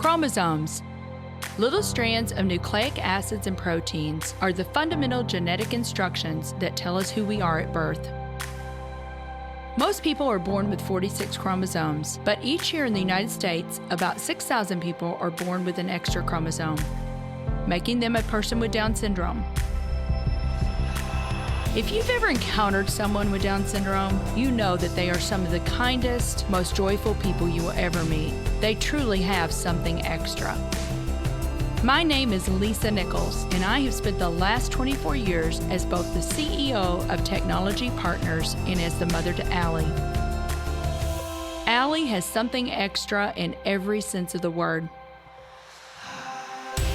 Chromosomes. Little strands of nucleic acids and proteins are the fundamental genetic instructions that tell us who we are at birth. Most people are born with 46 chromosomes, but each year in the United States, about 6,000 people are born with an extra chromosome, making them a person with Down syndrome. If you've ever encountered someone with Down syndrome, you know that they are some of the kindest, most joyful people you will ever meet. They truly have something extra. My name is Lisa Nichols, and I have spent the last 24 years as both the CEO of Technology Partners and as the mother to Allie. Allie has something extra in every sense of the word.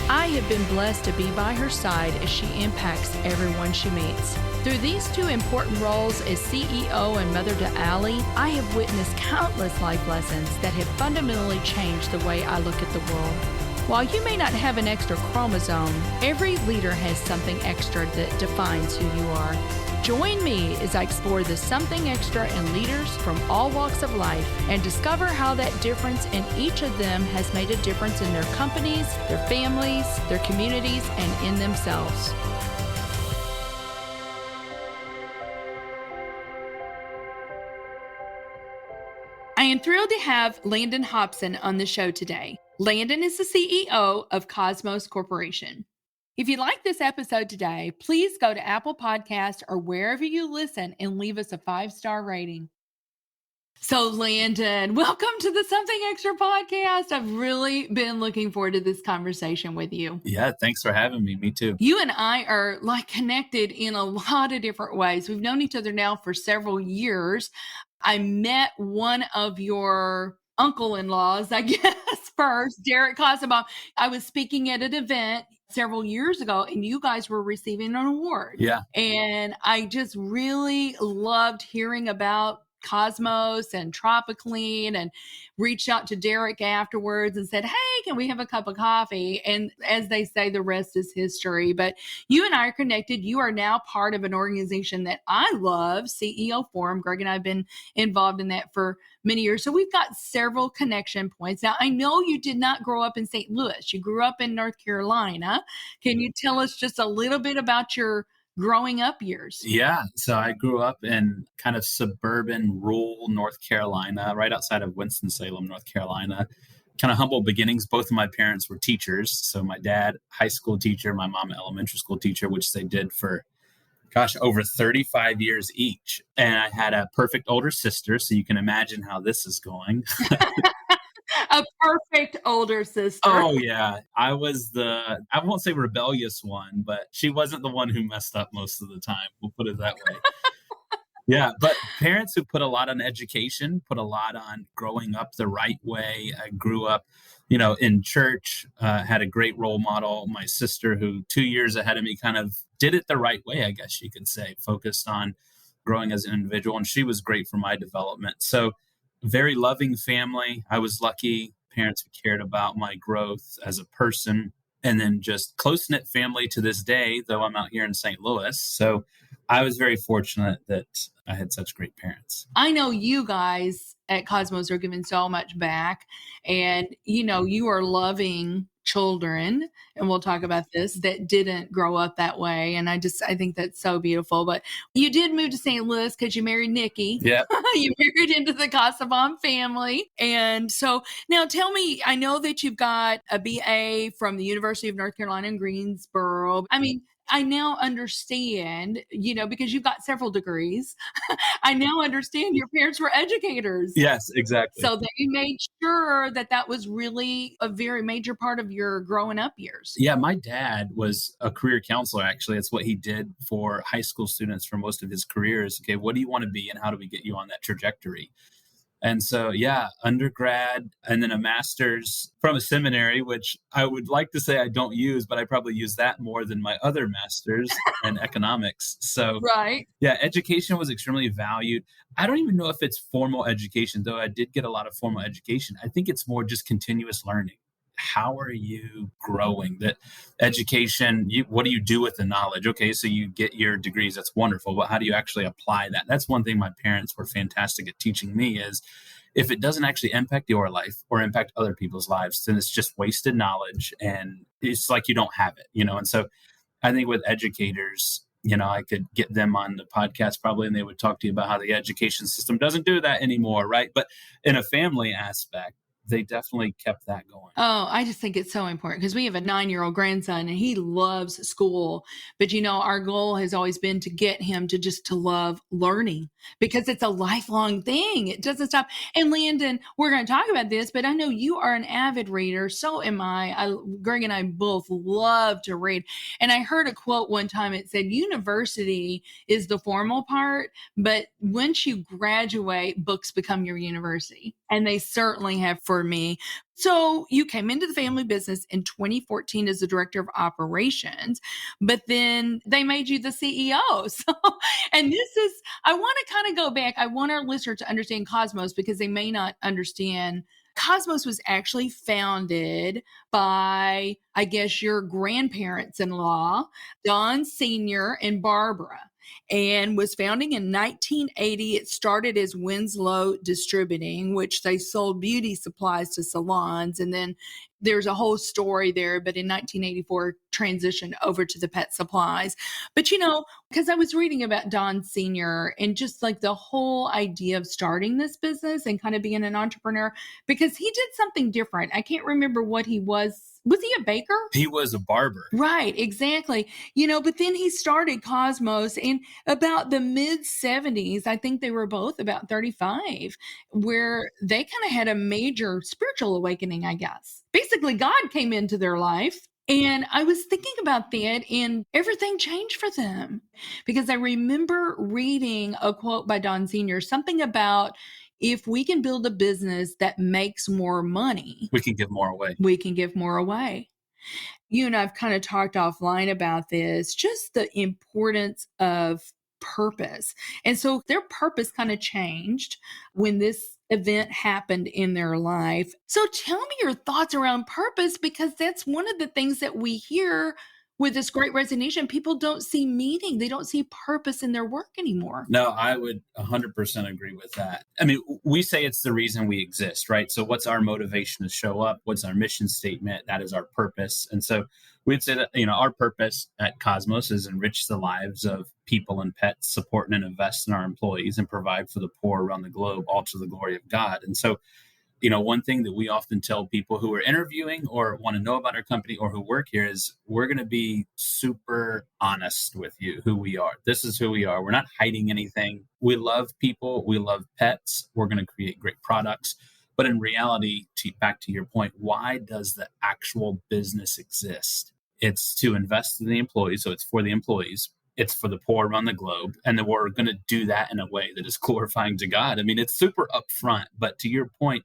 I have been blessed to be by her side as she impacts everyone she meets. Through these two important roles as CEO and mother to Allie, I have witnessed countless life lessons that have fundamentally changed the way I look at the world. While you may not have an extra chromosome, every leader has something extra that defines who you are. Join me as I explore the something extra in leaders from all walks of life and discover how that difference in each of them has made a difference in their companies, their families, their communities, and in themselves. I am thrilled to have Landon Hobson on the show today. Landon is the CEO of Cosmos Corporation. If you like this episode today, please go to Apple Podcasts or wherever you listen and leave us a 5-star rating. So Landon, welcome to the Something Extra podcast. I've really been looking forward to this conversation with you. Yeah, thanks for having me. Me too. You and I are connected in a lot of different ways. We've known each other now for several years. I met one of your uncle-in-laws, I guess, first, Derek Kosobaum. I was speaking at an event several years ago, and you guys were receiving an award. Yeah. And I just really loved hearing about Cosmos and Tropiclean, and reached out to Derek afterwards and said, hey, can we have a cup of coffee? And as they say, the rest is history. But you and I are connected. You are now part of an organization that I love, CEO Forum. Greg and I have been involved in that for many years. So we've got several connection points. Now, I know you did not grow up in St. Louis. You grew up in North Carolina. Can you tell us just a little bit about your growing up years? Yeah. So I grew up in kind of suburban, rural North Carolina, right outside of Winston-Salem, North Carolina. Kind of humble beginnings. Both of my parents were teachers. So my dad, high school teacher, my mom, elementary school teacher, which they did for, over 35 years each. And I had a perfect older sister. So you can imagine how this is going. A perfect older sister. Oh, yeah. I was I won't say rebellious one, but she wasn't the one who messed up most of the time. We'll put it that way. Yeah. But parents who put a lot on education, put a lot on growing up the right way. I grew up, in church, had a great role model. My sister, who 2 years ahead of me, kind of did it the right way, I guess you could say, focused on growing as an individual. And she was great for my development. So very loving family. I was lucky. Parents who cared about my growth as a person, and then just close-knit family to this day, though I'm out here in St. Louis. So I was very fortunate that I had such great parents. I know you guys at Cosmos are giving so much back, and you are loving children, and we'll talk about this, that didn't grow up that way. And I think that's so beautiful. But you did move to St. Louis because you married Nikki. Yeah. You married into the Kosobaum family. And so now tell me, I know that you've got a BA from the University of North Carolina in Greensboro. I mean, I now understand, because you've got several degrees, I now understand your parents were educators. Yes, exactly. So they made sure that was really a very major part of your growing up years. Yeah, my dad was a career counselor, actually. It's what he did for high school students for most of his career is, okay, what do you want to be and how do we get you on that trajectory? And so, yeah, undergrad and then a master's from a seminary, which I would like to say I don't use, but I probably use that more than my other master's in economics. So, right. Yeah, education was extremely valued. I don't even know if it's formal education, though I did get a lot of formal education. I think it's more just continuous learning. How are you growing? That education, what do you do with the knowledge? Okay, so you get your degrees, that's wonderful, but how do you actually apply that? That's one thing my parents were fantastic at teaching me is if it doesn't actually impact your life or impact other people's lives, then it's just wasted knowledge and it's like you don't have it. And so I think with educators, I could get them on the podcast probably, and they would talk to you about how the education system doesn't do that anymore, right? But in a family aspect, they definitely kept that going. Oh, I just think it's so important because we have a 9-year-old grandson and he loves school. But our goal has always been to get him to love learning because it's a lifelong thing. It doesn't stop. And Landon, we're going to talk about this, but I know you are an avid reader. So am I. Greg and I both love to read. And I heard a quote one time. It said, university is the formal part, but once you graduate, books become your university. And they certainly have for me. So you came into the family business in 2014 as the director of operations, but then they made you the CEO. So, and I want to kind of go back. I want our listener to understand Cosmos because they may not understand. Cosmos was actually founded by, I guess, your grandparents-in-law, Don Sr. and Barbara, and was founding in 1980. It started as Winslow Distributing, which they sold beauty supplies to salons. And then there's a whole story there, but in 1984 transitioned over to the pet supplies. But because I was reading about Don Sr. and just like the whole idea of starting this business and kind of being an entrepreneur, because he did something different. I can't remember what he was. Was he a baker? He was a barber. Right, exactly. But then he started Cosmos in about the mid 70s. I think they were both about 35, where they kind of had a major spiritual awakening, I guess. Basically, God came into their life. And I was thinking about that and everything changed for them because I remember reading a quote by Don Sr., something about if we can build a business that makes more money, we can give more away. We can give more away. You and I've kind of talked offline about this, just the importance of purpose. And so their purpose kind of changed when this event happened in their life. So tell me your thoughts around purpose, because that's one of the things that we hear with this great resignation. People don't see meaning. They don't see purpose in their work anymore. No, I would 100% agree with that. I mean, we say it's the reason we exist, right? So what's our motivation to show up? What's our mission statement? That is our purpose. And so we'd say that, our purpose at Cosmos is enrich the lives of people and pets, support and invest in our employees, and provide for the poor around the globe, all to the glory of God. And so, one thing that we often tell people who are interviewing or want to know about our company or who work here is we're going to be super honest with you, who we are. This is who we are. We're not hiding anything. We love people. We love pets. We're going to create great products. But in reality, back to your point, why does the actual business exist? It's to invest in the employees. So it's for the employees. It's for the poor around the globe. And then we're going to do that in a way that is glorifying to God. I mean, it's super upfront. But to your point,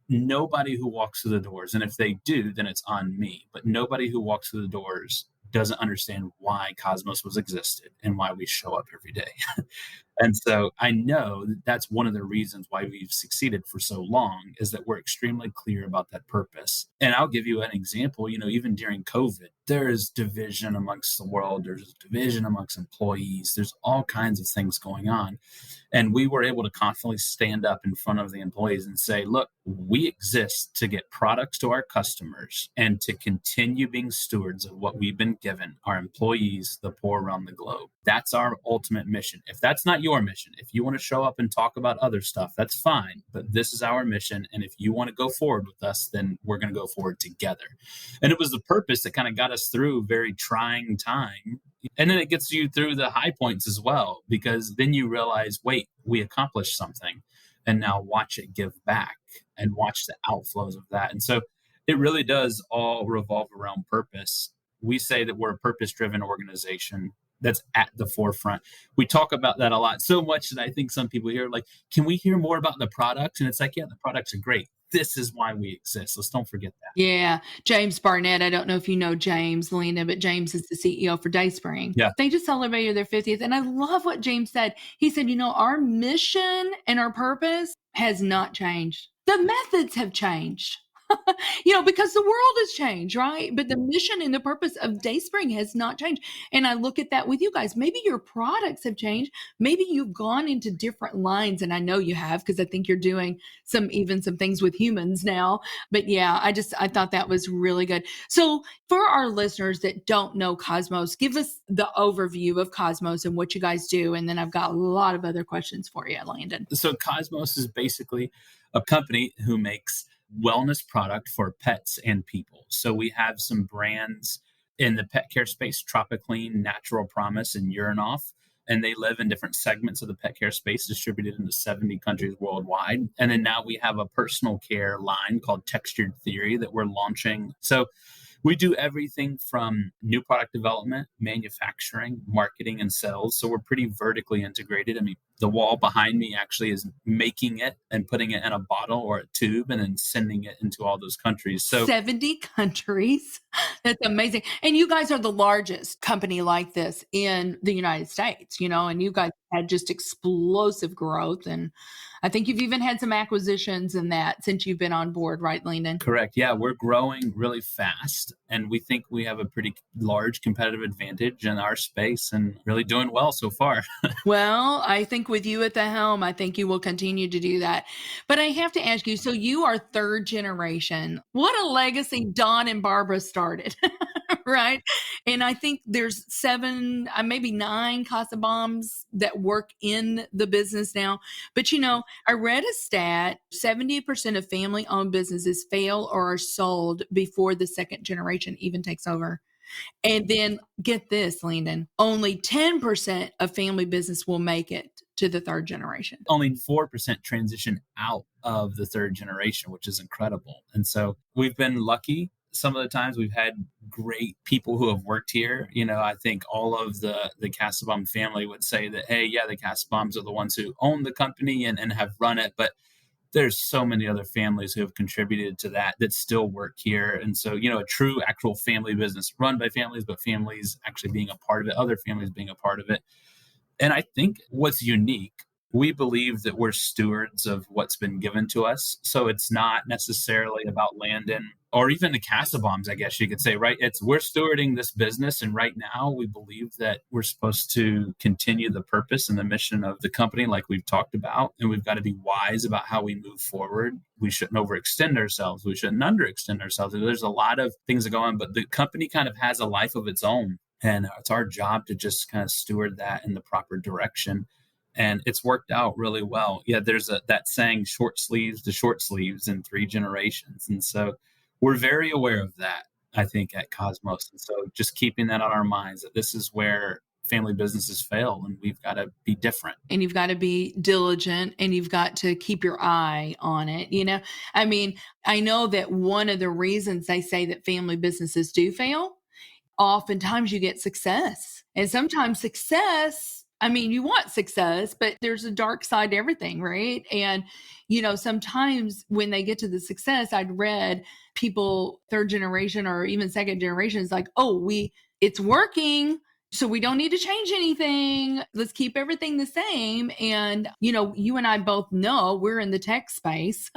nobody who walks through the doors, and if they do, then it's on me, but nobody who walks through the doors doesn't understand why Cosmos was existed and why we show up every day. And so I know that that's one of the reasons why we've succeeded for so long, is that we're extremely clear about that purpose. And I'll give you an example, even during COVID, there is division amongst the world. There's division amongst employees. There's all kinds of things going on. And we were able to confidently stand up in front of the employees and say, look, we exist to get products to our customers and to continue being stewards of what we've been given, our employees, the poor around the globe. That's our ultimate mission. If that's not your mission, if you want to show up and talk about other stuff, that's fine. But this is our mission. And if you want to go forward with us, then we're going to go forward together. And it was the purpose that kind of got us through a very trying time. And then it gets you through the high points as well, because then you realize, wait, we accomplished something. And now watch it give back and watch the outflows of that. And so it really does all revolve around purpose. We say that we're a purpose-driven organization that's at the forefront. We talk about that a lot, so much that I think some people hear, like, can we hear more about the products? And it's like, yeah, the products are great. This is why we exist. Let's don't forget that. Yeah. James Barnett, I don't know if you know James, Lena, but James is the CEO for Dayspring. Yeah. They just celebrated their 50th. And I love what James said. He said, our mission and our purpose has not changed. The methods have changed. Because the world has changed, right? But the mission and the purpose of Dayspring has not changed. And I look at that with you guys. Maybe your products have changed. Maybe you've gone into different lines. And I know you have, because I think you're doing some things with humans now. But yeah, I thought that was really good. So for our listeners that don't know Cosmos, give us the overview of Cosmos and what you guys do. And then I've got a lot of other questions for you, Landon. So Cosmos is basically a company who makes wellness product for pets and people. So we have some brands in the pet care space: Tropiclean, Natural Promise, and Urinoff. And they live in different segments of the pet care space, distributed into 70 countries worldwide. And then now we have a personal care line called Textured Theory that we're launching. So we do everything from new product development, manufacturing, marketing, and sales. So we're pretty vertically integrated. I mean, the wall behind me actually is making it and putting it in a bottle or a tube and then sending it into all those countries. So 70 countries. That's amazing. And you guys are the largest company like this in the United States, and you guys had just explosive growth. And I think you've even had some acquisitions in that since you've been on board, right, Landon? Correct. Yeah, we're growing really fast. And we think we have a pretty large competitive advantage in our space and really doing well so far. Well, I think with you at the helm, I think you will continue to do that. But I have to ask you, so you are third generation. What a legacy Don and Barbara started, right? And I think there's 7, maybe 9 Casa Bombs that work in the business now. But I read a stat: 70% of family-owned businesses fail or are sold before the second generation even takes over. And then get this, Landon, only 10% of family business will make it to the third generation. Only 4% transition out of the third generation, which is incredible. And so we've been lucky. Some of the times we've had great people who have worked here. I think all of the Casabom family would say that, hey, yeah, the Casaboms are the ones who own the company and have run it. But there's so many other families who have contributed to that still work here. And so, a true actual family business run by families, but families actually being a part of it, other families being a part of it. And I think what's unique, we believe that we're stewards of what's been given to us. So it's not necessarily about Landon or even the Casabombs, I guess you could say, right? We're stewarding this business. And right now we believe that we're supposed to continue the purpose and the mission of the company, like we've talked about. And we've got to be wise about how we move forward. We shouldn't overextend ourselves. We shouldn't underextend ourselves. There's a lot of things that go on, but the company kind of has a life of its own. And it's our job to just kind of steward that in the proper direction. And it's worked out really well. Yeah, there's that saying, short sleeves to short sleeves in 3 generations. And so we're very aware of that, I think, at Cosmos. And so just keeping that on our minds, that this is where family businesses fail and we've got to be different. And you've got to be diligent and you've got to keep your eye on it. I know that one of the reasons they say that family businesses do fail, oftentimes you get success. And sometimes success, you want success, but there's a dark side to everything, right? And, sometimes when they get to the success, I'd read people, third generation or even second generation, is like, oh, it's working. So we don't need to change anything. Let's keep everything the same. And, you and I both know we're in the tech space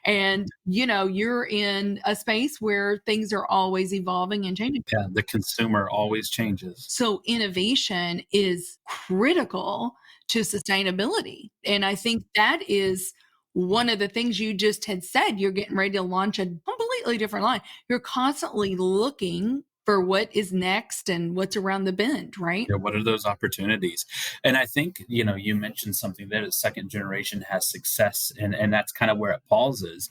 and, you're in a space where things are always evolving and changing. Yeah, the consumer always changes. So innovation is critical to sustainability. And I think that is one of the things you just had said. You're getting ready to launch a completely different line. You're constantly looking for what is next and what's around the bend, right? Yeah, what are those opportunities? And I think, you mentioned something there, that second generation has success, and that's kind of where it pauses.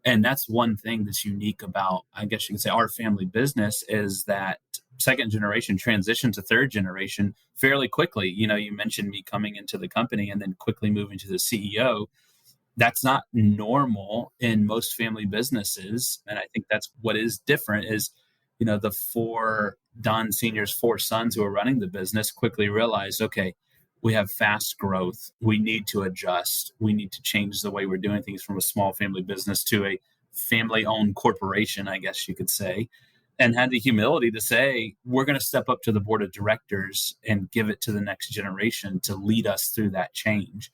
And that's one thing that's unique about, I guess you can say, our family business, is that second generation transition to third generation fairly quickly. You mentioned me coming into the company and then quickly moving to the CEO. That's not normal in most family businesses. And I think that's what is different is, the 4 Don Senior's 4 sons who are running the business quickly realized, okay, we have fast growth. We need to adjust. We need to change the way we're doing things from a small family business to a family-owned corporation, I guess you could say, and had the humility to say, we're going to step up to the board of directors and give it to the next generation to lead us through that change.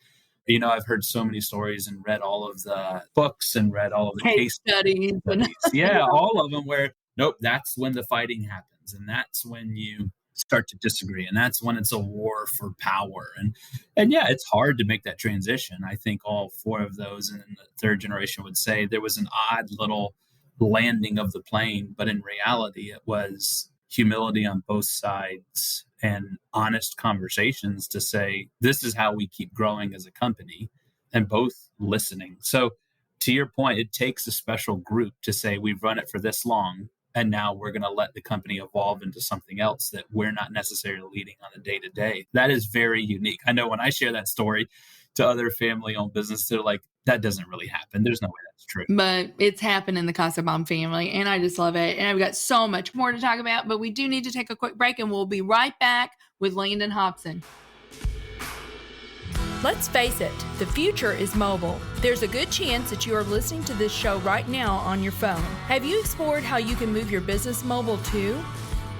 I've heard so many stories and read all of the books and read all of the Case case studies. studies. Yeah, all of them where, nope, that's when the fighting happens. And that's when you start to disagree. And that's when it's a war for power. And yeah, it's hard to make that transition. I think all four of those and then the third generation would say there was an odd little landing of the plane, but in reality, it was humility on both sides and honest conversations to say, this is how we keep growing as a company, and both listening. So, to your point, it takes a special group to say, we've run it for this long, and now we're going to let the company evolve into something else that we're not necessarily leading on a day to day. That is very unique. I know when I share that story to other family owned businesses, they're like, that doesn't really happen. There's no way that's true. But it's happened in the Casa family, and I just love it. And I've got so much more to talk about, but we do need to take a quick break, and we'll be right back with Landon Hobson. Let's face it, the future is mobile. There's a good chance that you are listening to this show right now on your phone. Have you explored how you can move your business mobile too?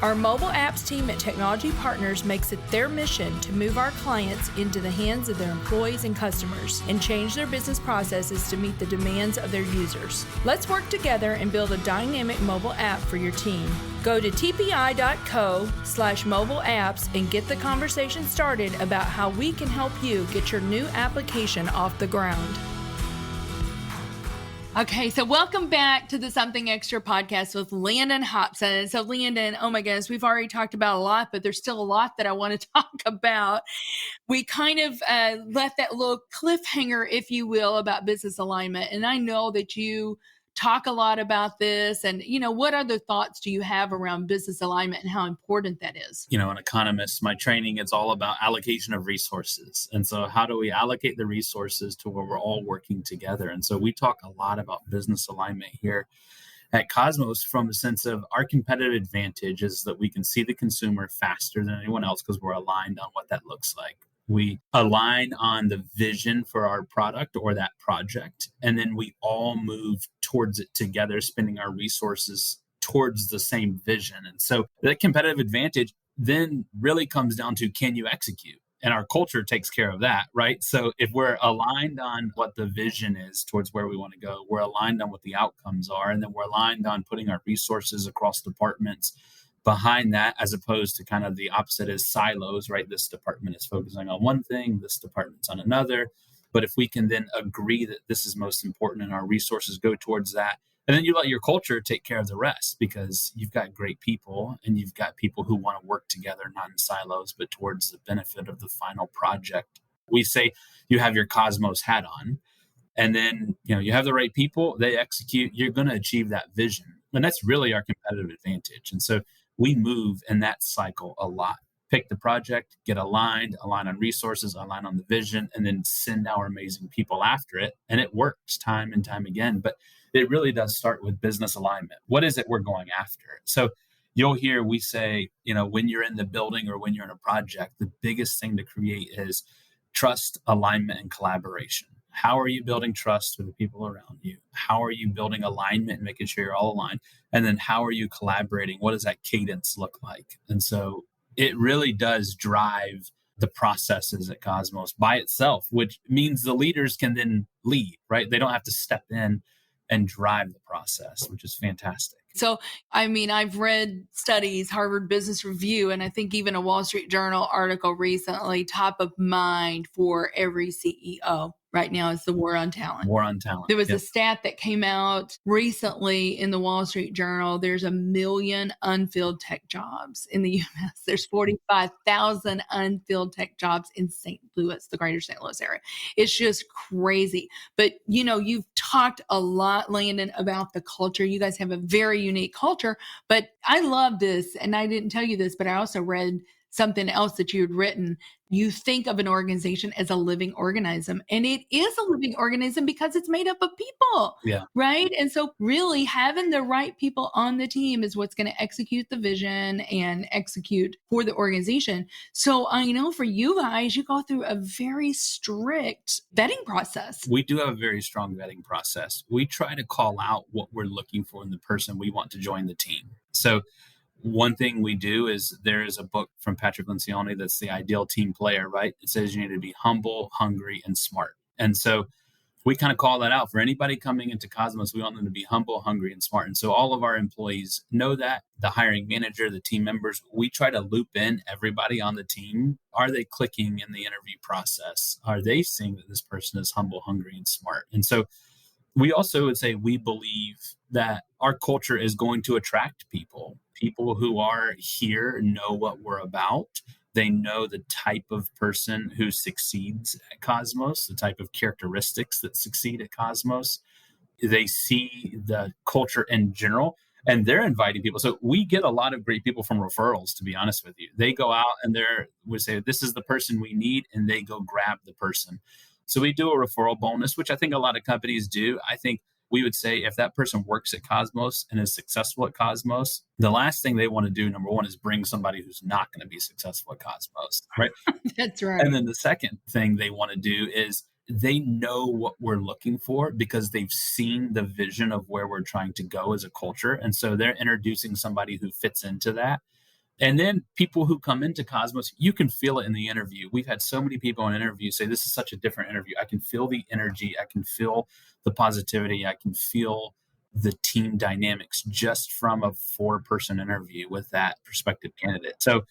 Our mobile apps team at Technology Partners makes it their mission to move our clients into the hands of their employees and customers and change their business processes to meet the demands of their users. Let's work together and build a dynamic mobile app for your team. Go to tpi.co/mobile apps and get the conversation started about how we can help you get your new application off the ground. Okay, so welcome back to the Something Extra podcast with Landon Hobson. So Landon, oh my goodness, we've already talked about a lot, but there's still a lot that I want to talk about. We kind of left that little cliffhanger, if you will, about business alignment. And I know that you talk a lot about this. And, what other thoughts do you have around business alignment and how important that is? An economist, my training, it's all about allocation of resources. And so how do we allocate the resources to where we're all working together? And so we talk a lot about business alignment here at Cosmos from a sense of our competitive advantage is that we can see the consumer faster than anyone else because we're aligned on what that looks like. We align on the vision for our product or that project, and then we all move towards it together, spending our resources towards the same vision. And so that competitive advantage then really comes down to, can you execute? And our culture takes care of that, right? So if we're aligned on what the vision is towards where we want to go, we're aligned on what the outcomes are, and then we're aligned on putting our resources across departments behind that, as opposed to kind of the opposite is silos, right? This department is focusing on one thing, this department's on another. But if we can then agree that this is most important and our resources go towards that, and then you let your culture take care of the rest because you've got great people and you've got people who want to work together, not in silos, but towards the benefit of the final project. We say you have your Cosmos hat on, and then you have the right people, they execute, you're going to achieve that vision. And that's really our competitive advantage. And so we move in that cycle a lot. Pick the project, get aligned, align on resources, align on the vision, and then send our amazing people after it. And it works time and time again. But it really does start with business alignment. What is it we're going after? So you'll hear we say, when you're in the building or when you're in a project, the biggest thing to create is trust, alignment, and collaboration. How are you building trust with the people around you? How are you building alignment and making sure you're all aligned? And then how are you collaborating? What does that cadence look like? And so it really does drive the processes at Cosmos by itself, which means the leaders can then lead, right? They don't have to step in and drive the process, which is fantastic. So, I've read studies, Harvard Business Review, and I think even a Wall Street Journal article recently, top of mind for every CEO right now is the war on talent. War on talent. There was a stat that came out recently in the Wall Street Journal. There's 1 million unfilled tech jobs in the U.S. There's 45,000 unfilled tech jobs in St. Louis, the greater St. Louis area. It's just crazy. But, you've talked a lot, Landon, about the culture. You guys have a very unique culture. But I love this, and I didn't tell you this, but I also read something else that you had written. You think of an organization as a living organism, and it is a living organism because it's made up of people, right? And so really having the right people on the team is what's going to execute the vision and execute for the organization. So I know for you guys, you go through a very strict vetting process. We do have a very strong vetting process. We try to call out what we're looking for in the person we want to join the team. So One thing we do is there is a book from Patrick Lencioni that's the ideal team player, right? It says you need to be humble, hungry, and smart. And so we kind of call that out for anybody coming into Cosmos. We want them to be humble, hungry, and smart. And so all of our employees know that. The hiring manager, the team members, we try to loop in everybody on the team. Are they clicking in the interview process? Are they seeing that this person is humble, hungry, and smart? And so we also would say we believe that our culture is going to attract people. People who are here know what we're about. They know the type of person who succeeds at Cosmos, the type of characteristics that succeed at Cosmos. They see the culture in general, and they're inviting people. So we get a lot of great people from referrals, to be honest with you. They go out and we say, this is the person we need, and they go grab the person. So we do a referral bonus, which I think a lot of companies do. I think we would say if that person works at Cosmos and is successful at Cosmos, the last thing they want to do, number one, is bring somebody who's not going to be successful at Cosmos, right? That's right. And then the second thing they want to do is they know what we're looking for because they've seen the vision of where we're trying to go as a culture. And so they're introducing somebody who fits into that. And then people who come into Cosmos, you can feel it in the interview. We've had so many people in interviews say, this is such a different interview. I can feel the energy. I can feel the positivity. I can feel the team dynamics just from a 4-person interview with that prospective candidate. So,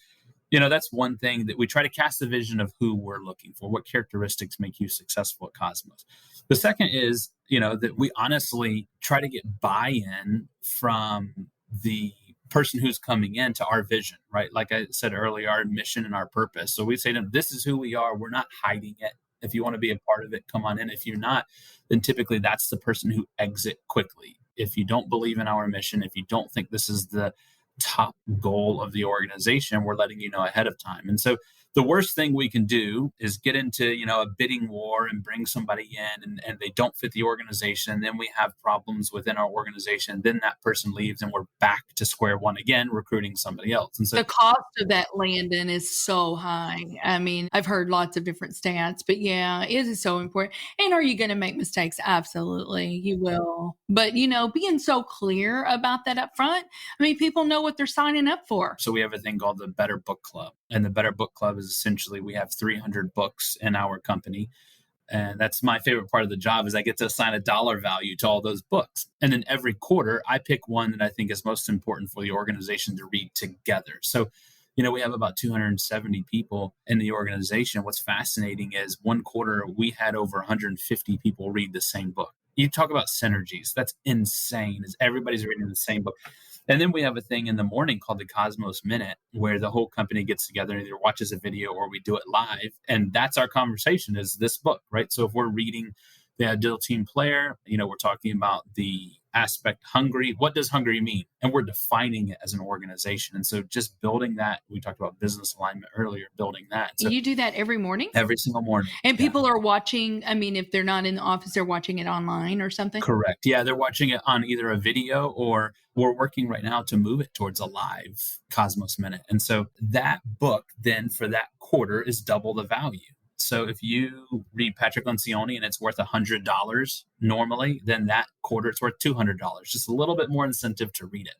that's one thing that we try to cast the vision of who we're looking for. What characteristics make you successful at Cosmos? The second is, that we honestly try to get buy-in from the person who's coming into our vision, right? Like I said earlier, our mission and our purpose. So we say to them, this is who we are. We're not hiding it. If you want to be a part of it, come on in. If you're not, then typically that's the person who exit quickly. If you don't believe in our mission, if you don't think this is the top goal of the organization, we're letting you know ahead of time. And so the worst thing we can do is get into, a bidding war and bring somebody in and they don't fit the organization. Then we have problems within our organization. Then that person leaves and we're back to square one again, recruiting somebody else. And so the cost of that, Landon, is so high. I mean, I've heard lots of different stats, but yeah, it is so important. And are you going to make mistakes? Absolutely, you will. But, being so clear about that up front, I mean, people know what they're signing up for. So we have a thing called the Better Book Club. And the Better Book Club is essentially we have 300 books in our company. And that's my favorite part of the job is I get to assign a dollar value to all those books. And then every quarter, I pick one that I think is most important for the organization to read together. So, we have about 270 people in the organization. What's fascinating is one quarter, we had over 150 people read the same book. You talk about synergies. That's insane. Is everybody's reading the same book. And then we have a thing in the morning called the Cosmos Minute, where the whole company gets together and either watches a video or we do it live. And that's our conversation is this book, right? So if we're reading the Ideal Team Player, we're talking about the aspect hungry. What does hungry mean? And we're defining it as an organization. And so just building that, we talked about business alignment earlier, building that. So you do that every morning? Every single morning. And people are watching, I mean, if they're not in the office, they're watching it online or something? Correct. Yeah, they're watching it on either a video or we're working right now to move it towards a live Cosmos Minute. And so that book then for that quarter is double the value. So if you read Patrick Lencioni and it's worth $100 normally, then that quarter it's worth $200, just a little bit more incentive to read it.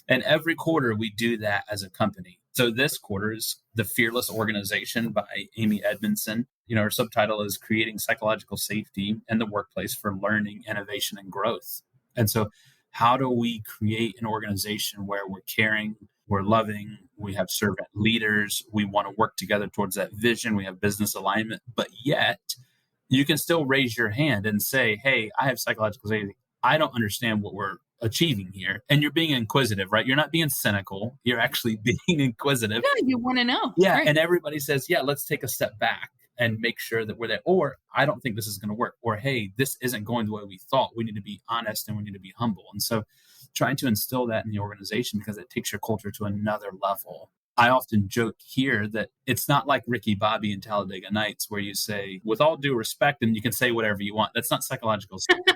And every quarter we do that as a company. So this quarter is The Fearless Organization by Amy Edmondson. Her subtitle is Creating Psychological Safety in the Workplace for Learning, Innovation, and Growth. And so how do we create an organization where we're caring, we're loving, we have servant leaders, we want to work together towards that vision, we have business alignment, but yet you can still raise your hand and say, hey, I have psychological safety. I don't understand what we're achieving here. And you're being inquisitive, right? You're not being cynical. You're actually being inquisitive. Yeah, you want to know. Yeah. Right. And everybody says, yeah, let's take a step back and make sure that we're there. Or I don't think this is going to work. Or, hey, this isn't going the way we thought. We need to be honest and we need to be humble. And so trying to instill that in the organization because it takes your culture to another level. I often joke here that it's not like Ricky Bobby and Talladega Nights where you say, with all due respect, and you can say whatever you want. That's not psychological safety.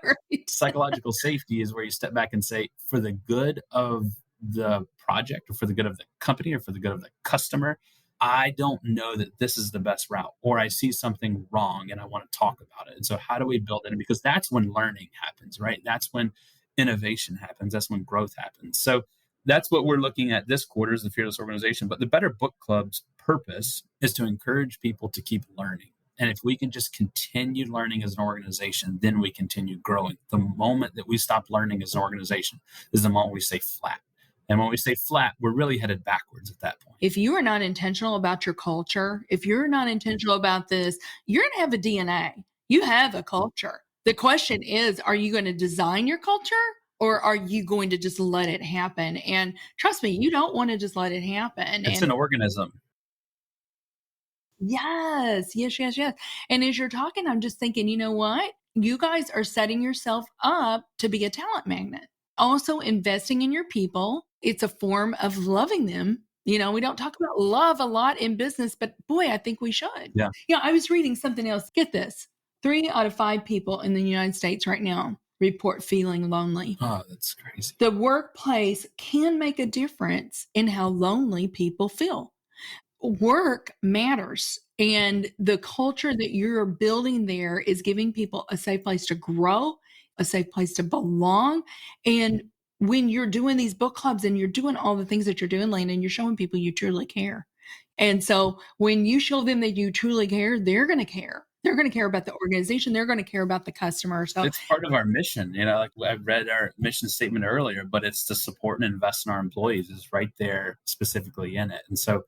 Right. Psychological safety is where you step back and say, for the good of the project or for the good of the company or for the good of the customer, I don't know that this is the best route, or I see something wrong and I want to talk about it. And so how do we build it? Because that's when learning happens, right? That's when innovation happens. That's when growth happens. So that's what we're looking at this quarter is the Fearless Organization. But the Better Book Club's purpose is to encourage people to keep learning. And if we can just continue learning as an organization, then we continue growing. The moment that we stop learning as an organization is the moment we stay flat. And when we stay flat, we're really headed backwards at that point. If you are not intentional about your culture, if you're not intentional about this, you're going to have a DNA. You have a culture. The question is, are you going to design your culture or are you going to just let it happen? And trust me, you don't want to just let it happen. It's an organism. Yes. And as you're talking, I'm just thinking, you know what? You guys are setting yourself up to be a talent magnet. Also investing in your people. It's a form of loving them. We don't talk about love a lot in business, but boy, I think we should. Yeah. I was reading something else. Get this. 3 out of 5 people in the United States right now report feeling lonely. Oh, that's crazy. The workplace can make a difference in how lonely people feel. Work matters. And the culture that you're building there is giving people a safe place to grow, a safe place to belong. And when you're doing these book clubs and you're doing all the things that you're doing, Landon, you're showing people you truly care. And so when you show them that you truly care, they're going to care. They're going to care about the organization. They're going to care about the customer. So it's part of our mission. Like I read our mission statement earlier, but it's to support and invest in our employees is right there specifically in it. And so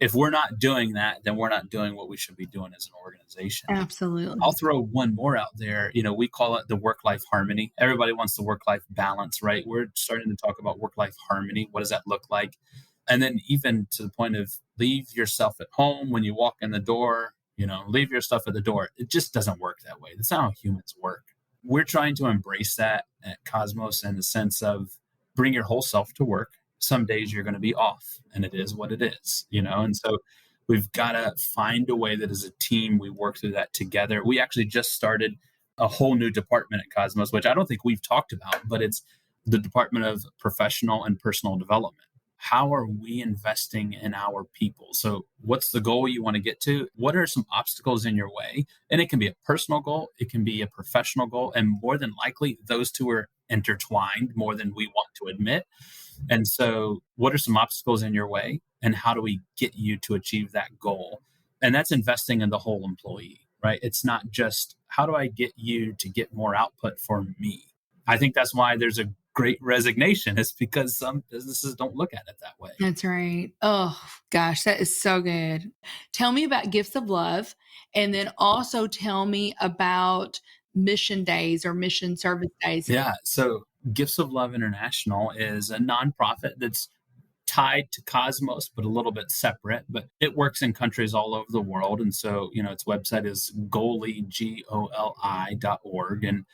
if we're not doing that, then we're not doing what we should be doing as an organization. Absolutely. I'll throw one more out there. We call it the work-life harmony. Everybody wants the work-life balance, right? We're starting to talk about work-life harmony. What does that look like? And then even to the point of leave yourself at home when you walk in the door, leave your stuff at the door. It just doesn't work that way. That's not how humans work. We're trying to embrace that at Cosmos in the sense of bring your whole self to work. Some days you're going to be off and it is what it is, and so we've got to find a way that as a team, we work through that together. We actually just started a whole new department at Cosmos, which I don't think we've talked about, but it's the Department of Professional and Personal Development. How are we investing in our people? So what's the goal you want to get to? What are some obstacles in your way? And it can be a personal goal. It can be a professional goal. And more than likely, those two are intertwined more than we want to admit. And so what are some obstacles in your way? And how do we get you to achieve that goal? And that's investing in the whole employee, right? It's not just how do I get you to get more output for me? I think that's why there's a great resignation. It's because some businesses don't look at it that way. That's right. Oh, gosh, that is so good. Tell me about Gifts of Love. And then also tell me about mission days or mission service days. Yeah. So Gifts of Love International is a nonprofit that's tied to Cosmos, but a little bit separate, but it works in countries all over the world. And so, its website is GOLI, GOLI.org. And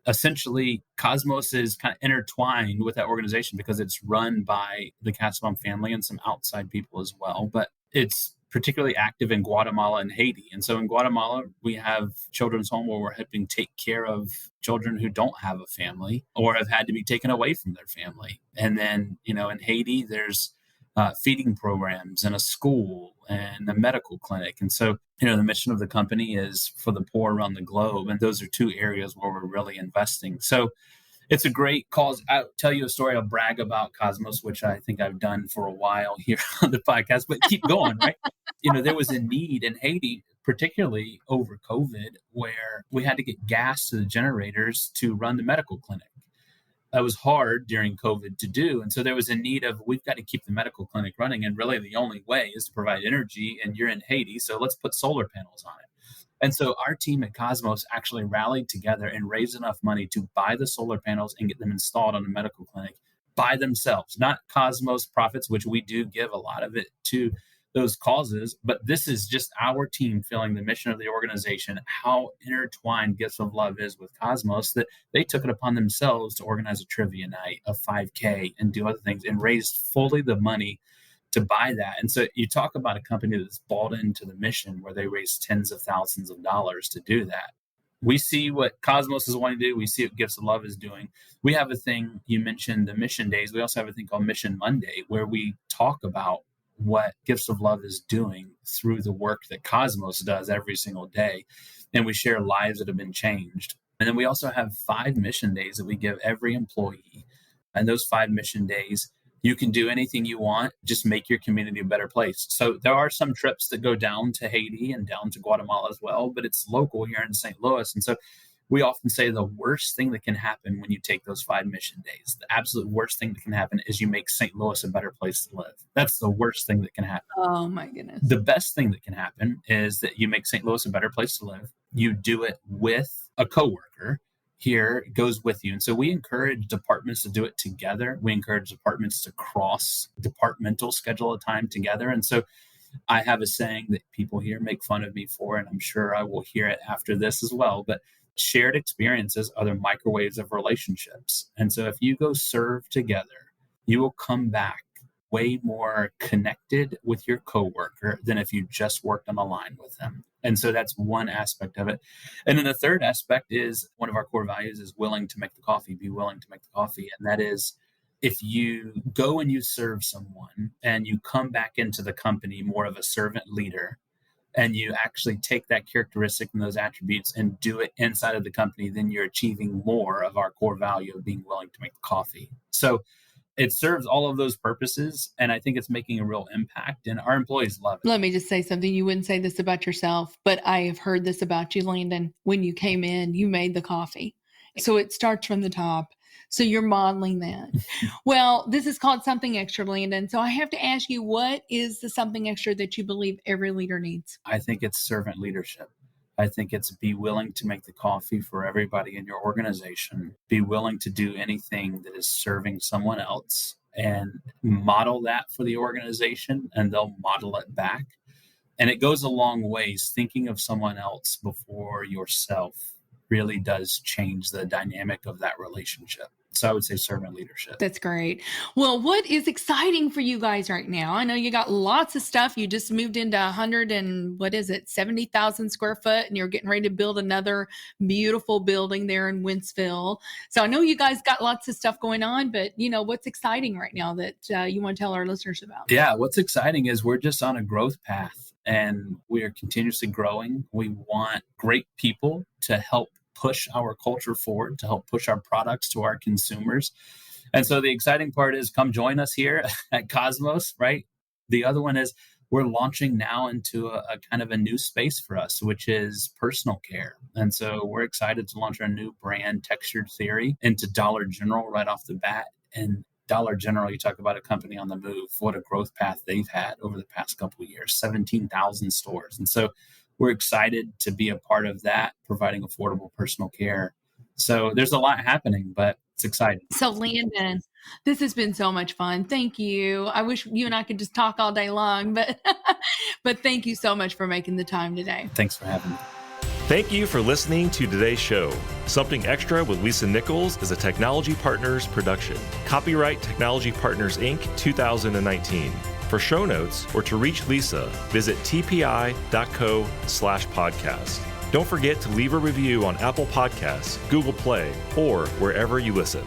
essentially Cosmos is kind of intertwined with that organization because it's run by the Kasabam family and some outside people as well. But it's particularly active in Guatemala and Haiti. And so in Guatemala, we have children's home where we're helping take care of children who don't have a family or have had to be taken away from their family. And then, in Haiti, there's feeding programs and a school and a medical clinic. And so, the mission of the company is for the poor around the globe. And those are 2 areas where we're really investing. So it's a great cause. I'll tell you a story. I'll brag about Cosmos, which I think I've done for a while here on the podcast, but keep going, right? There was a need in Haiti, particularly over COVID, where we had to get gas to the generators to run the medical clinic. That was hard during COVID to do. And so there was a need of, we've got to keep the medical clinic running. And really the only way is to provide energy. And you're in Haiti, so let's put solar panels on it. And so our team at Cosmos actually rallied together and raised enough money to buy the solar panels and get them installed on the medical clinic by themselves, not Cosmos profits, which we do give a lot of it to those causes. But this is just our team feeling the mission of the organization, how intertwined Gifts of Love is with Cosmos, that they took it upon themselves to organize a trivia night, a 5K, and do other things and raised fully the money to buy that. And so you talk about a company that's bought into the mission where they raise tens of thousands of dollars to do that. We see what Cosmos is wanting to do. We see what Gifts of Love is doing. We have a thing, you mentioned the mission days. We also have a thing called Mission Monday, where we talk about what Gifts of Love is doing through the work that Cosmos does every single day. And we share lives that have been changed. And then we also have 5 mission days that we give every employee. And those 5 mission days You can do anything you want, just make your community a better place. So there are some trips that go down to Haiti and down to Guatemala as well, but it's local here in St. Louis. And so we often say the worst thing that can happen when you take those 5 mission days, the absolute worst thing that can happen is you make St. Louis a better place to live. That's the worst thing that can happen. Oh my goodness. The best thing that can happen is that you make St. Louis a better place to live. You do it with a coworker here, goes with you. And so we encourage departments to do it together. We encourage departments to cross departmental schedule a time together. And so I have a saying that people here make fun of me for, and I'm sure I will hear it after this as well, but shared experiences are the microwaves of relationships. And so if you go serve together, you will come back way more connected with your coworker than if you just worked on the line with them. And so that's one aspect of it. And then the third aspect is one of our core values is willing to make the coffee, be willing to make the coffee. And that is if you go and you serve someone and you come back into the company more of a servant leader, and you actually take that characteristic and those attributes and do it inside of the company, then you're achieving more of our core value of being willing to make the coffee. So it serves all of those purposes, and I think it's making a real impact, and our employees love it. Let me just say something. You wouldn't say this about yourself, but I have heard this about you, Landon. When you came in, you made the coffee. So it starts from the top. So you're modeling that. Well, this is called something extra, Landon. So I have to ask you, what is the something extra that you believe every leader needs? I think it's servant leadership. I think it's be willing to make the coffee for everybody in your organization, be willing to do anything that is serving someone else and model that for the organization, and they'll model it back. And it goes a long ways. Thinking of someone else before yourself really does change the dynamic of that relationship. So I would say servant leadership. That's great. Well, what is exciting for you guys right now? I know you got lots of stuff. You just moved into 70,000 square foot, and you're getting ready to build another beautiful building there in Wentzville. So I know you guys got lots of stuff going on, but what's exciting right now that you want to tell our listeners about? Yeah, what's exciting is we're just on a growth path, and we are continuously growing. We want great people to help push our culture forward, to help push our products to our consumers. And so the exciting part is come join us here at Cosmos, right? The other one is we're launching now into a kind of a new space for us, which is personal care. And so we're excited to launch our new brand, Textured Theory, into Dollar General right off the bat. And Dollar General, you talk about a company on the move, what a growth path they've had over the past couple of years, 17,000 stores. And so we're excited to be a part of that, providing affordable personal care. So there's a lot happening, but it's exciting. So Landon, this has been so much fun. Thank you. I wish you and I could just talk all day long, but thank you so much for making the time today. Thanks for having me. Thank you for listening to today's show. Something Extra with Lisa Nichols is a Technology Partners production. Copyright Technology Partners, Inc., 2019. For show notes or to reach Lisa, visit tpi.co/podcast. Don't forget to leave a review on Apple Podcasts, Google Play, or wherever you listen.